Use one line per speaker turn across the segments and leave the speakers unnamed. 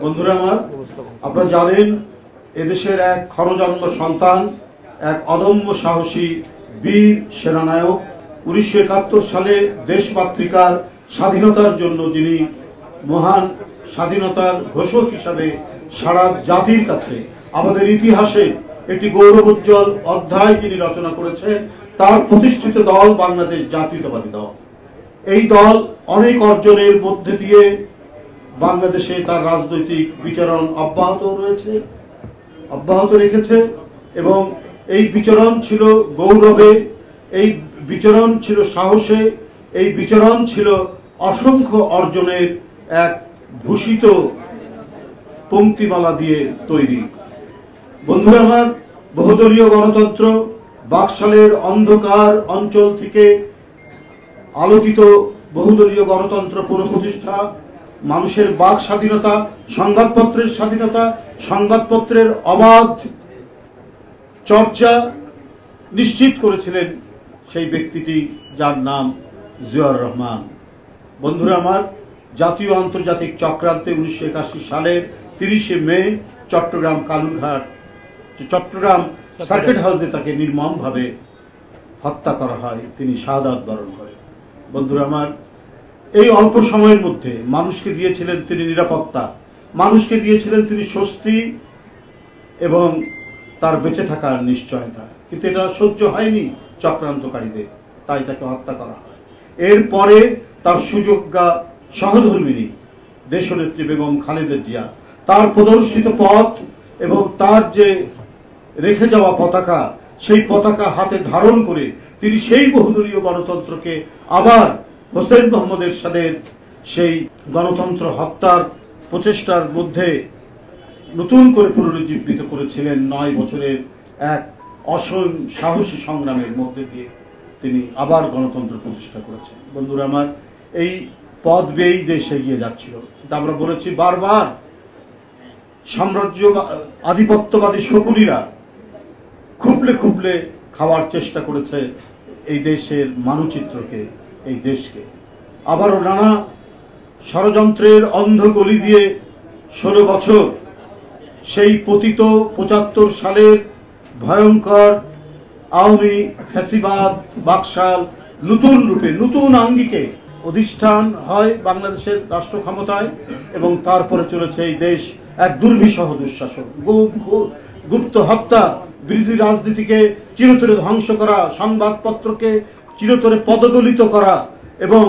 বন্ধুরা আমার, আপনারা জানেন এদেশের এক ক্ষণজন্ম সন্তান, এক অদম্য সাহসী বীর সেনানায়ক, 1971 সালে দেশমাতৃকার স্বাধীনতার জন্য যিনি মহান স্বাধীনতার ঘোষক হিসাবে সারা জাতির কাছে আমাদের ইতিহাসে একটি গৌরবোজ্জ্বল অধ্যায় যিনি রচনা করেছেন, তার প্রতিষ্ঠিত দল বাংলাদেশ জাতীয়তাবাদী দল। এই দল অনেক অর্জনের মধ্যে দিয়ে বাংলাদেশে তার রাজনৈতিক বিচরণ অব্যাহত রেখেছে এবং এই বিচরণ ছিল গৌরবে, এই বিচরণ ছিল সাহসে, এই বিচরণ ছিল অসংখ্য অর্জনের এক ভূষিত পংক্তিমালা দিয়ে তৈরি। বন্ধুরা আমার, বহুদলীয় গণতন্ত্র, বাকশালের অন্ধকার অঞ্চল থেকে আলোকিত বহুদলীয় গণতন্ত্র পুনঃপ্রতিষ্ঠা, মানুষের বাক স্বাধীনতা, সংবাদপত্রের স্বাধীনতা, সংবাদপত্রের অবাধ চর্চা নিশ্চিত করেছিলেন সেই ব্যক্তিটি, যার নাম জিয়াউর রহমান। বন্ধুরা আমার, জাতীয় আন্তর্জাতিক চক্রান্তে 1981 সালের 30শে মে চট্টগ্রাম সার্কিট হাউসে তাকে নির্মমভাবে হত্যা করা হয়, তিনি শাহাদাত বরণ করেন। বন্ধুরা আমার, এই অল্প সময়ের মধ্যে মানুষকে দিয়েছিলেন তিনি নিরাপত্তা, মানুষকে দিয়েছিলেন তিনি স্বস্তি এবং তার বেঁচে থাকার নিশ্চয়তা, কিন্তু এটা সহ্য হয়নি চক্রান্তকারীদের, তাই তাকে হত্যা করা হয়। এরপরে তার সুযোগ্যা সহধর্মিনী দেশনেত্রী বেগম খালেদা জিয়া তার প্রদর্শিত পথ এবং তার যে রেখে যাওয়া পতাকা, সেই পতাকা হাতে ধারণ করে তিনি সেই বহুদলীয় গণতন্ত্রকে আবার হোসেন মোহাম্মদ এরশাদের সেই গণতন্ত্র হত্যার প্রচেষ্টার মধ্যে নতুন করে পুনরুজ্জীবিত করেছিলেন। 9 বছরের এক অসীম সাহসী সংগ্রামের মধ্যে দিয়ে তিনি আবার গণতন্ত্র প্রতিষ্ঠা করেছেন। বন্ধুরা আমার, এই পথ বেয়েই দেশ এগিয়ে যাচ্ছিল, কিন্তু আমরা বলেছি বারবার, সাম্রাজ্য আধিপত্যবাদী শকুনিরা খুবলে খুবলে খাওয়ার চেষ্টা করেছে এই দেশের মানচিত্রকে, এই দেশকে। আবারও নানা ষড়যন্ত্রের অন্ধ গলি দিয়ে 16 বছর সেই পতিত 75 সালের ভয়ঙ্কর আওয়ামী ফ্যাসিবাদ বাকশাল নতুন রূপে, নতুন আঙ্গিকে অধিষ্ঠান হয় বাংলাদেশের রাষ্ট্র ক্ষমতায়, এবং তারপরে চলেছে এই দেশ এক দুর্বিষহ দুঃশাসন, গুপ্ত হত্যা, বিরোধী রাজনীতিকে চিরতরে ধ্বংস করা, সংবাদপত্রকে চিরতরে পদদলিত করা এবং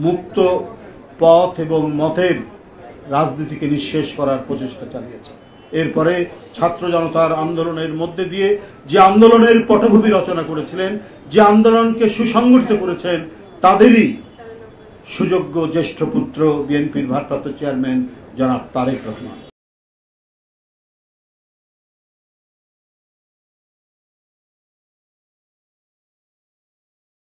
মুক্ত পথ এবং মতের রাজনীতিকে নিঃশেষ করার প্রচেষ্টা চালিয়েছে। এরপরে ছাত্র জনতার আন্দোলনের মধ্যে দিয়ে যে আন্দোলনের পটভূমি রচনা করেছিলেন, যে আন্দোলনকে সুসংগঠিত করেছেন, তাদেরই সুযোগ্য জ্যেষ্ঠ পুত্র বিএনপির ভারপ্রাপ্ত চেয়ারম্যান জনাব তারেক রহমান।